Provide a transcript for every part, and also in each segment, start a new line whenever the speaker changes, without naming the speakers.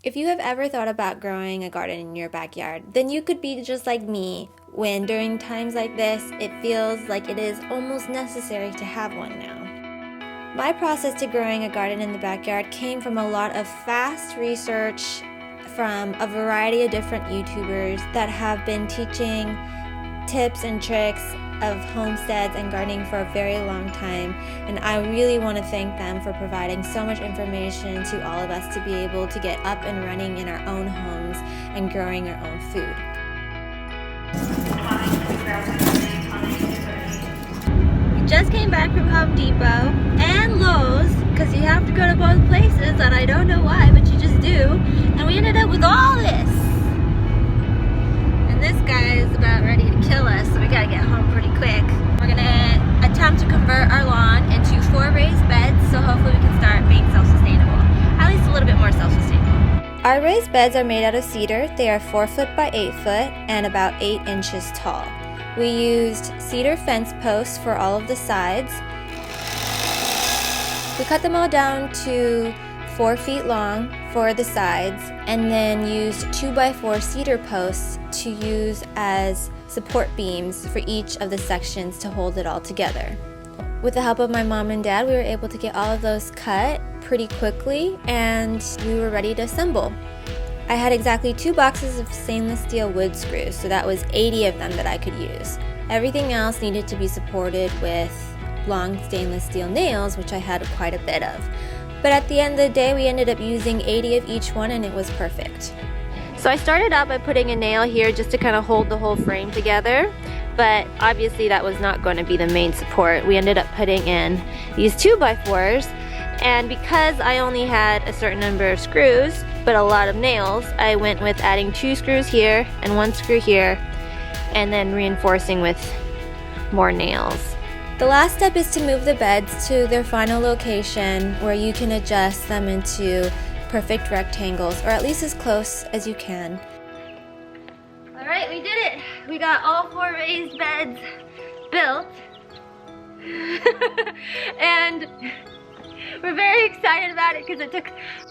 If you have ever thought about growing a garden in your backyard, then you could be just like me when during times like this, it feels like it is almost necessary to have one now. My process to growing a garden in the backyard came from a lot of fast research from a variety of different YouTubers that have been teaching tips and tricks of homesteads and gardening for a very long time, and I really want to thank them for providing so much information to all of us to be able to get up and running in our own homes and growing our own food. We just came back from Home Depot and Lowe's because you have to go to both places, and I don't know why, but you just do, and we ended up with all this. And this guy is about ready to kill us, so we gotta get home pretty quick. We're gonna attempt to convert our lawn into 4 raised beds, so hopefully we can start being self-sustainable. At least a little bit more self-sustainable. Our raised beds are made out of cedar. They are 4 foot by 8 foot and about 8 inches tall. We used cedar fence posts for all of the sides. We cut them all down to 4 feet long for the sides, and then used 2x4 cedar posts to use as support beams for each of the sections to hold it all together. With the help of my mom and dad, we were able to get all of those cut pretty quickly, and we were ready to assemble. I had exactly 2 boxes of stainless steel wood screws, so that was 80 of them that I could use. Everything else needed to be supported with long stainless steel nails, which I had quite a bit of. But at the end of the day, we ended up using 80 of each one, and it was perfect. So I started out by putting a nail here just to kind of hold the whole frame together, but obviously that was not going to be the main support. We ended up putting in these 2x4s, and because I only had a certain number of screws, but a lot of nails, I went with adding 2 screws here and 1 screw here, and then reinforcing with more nails. The last step is to move the beds to their final location where you can adjust them into perfect rectangles, or at least as close as you can. Alright, we did it! We got all 4 raised beds built. And we're very excited about it because it took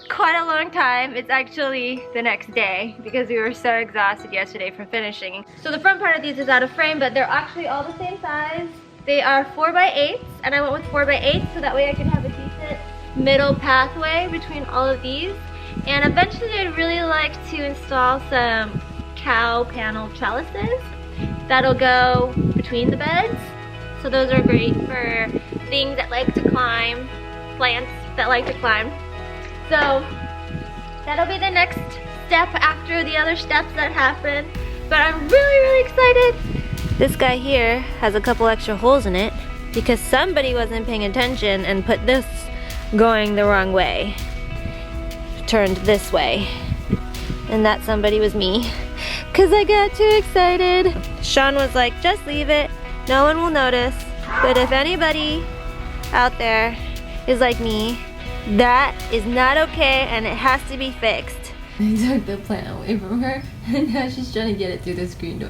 quite a long time. It's actually the next day because we were so exhausted yesterday from finishing. So the front part of these is out of frame, but they're actually all the same size. They are 4x8s, and I went with 4x8s so that way I can have a decent middle pathway between all of these. And eventually I'd really like to install some cow panel trellises that'll go between the beds. So those are great for things that like to climb, plants that like to climb. So that'll be the next step after the other steps that happen. But I'm really excited. This guy here has a couple extra holes in it because somebody wasn't paying attention and put this going the wrong way. Turned this way. And that somebody was me because I got too excited. Sean was like, just leave it. No one will notice. But if anybody out there is like me, that is not okay and it has to be fixed.
I took the plant away from her and now she's trying to get it through the screen door.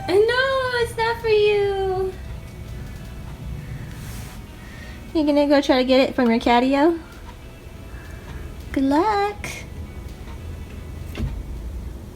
No, it's not for you.
You gonna go try to get it from your catio? Good luck.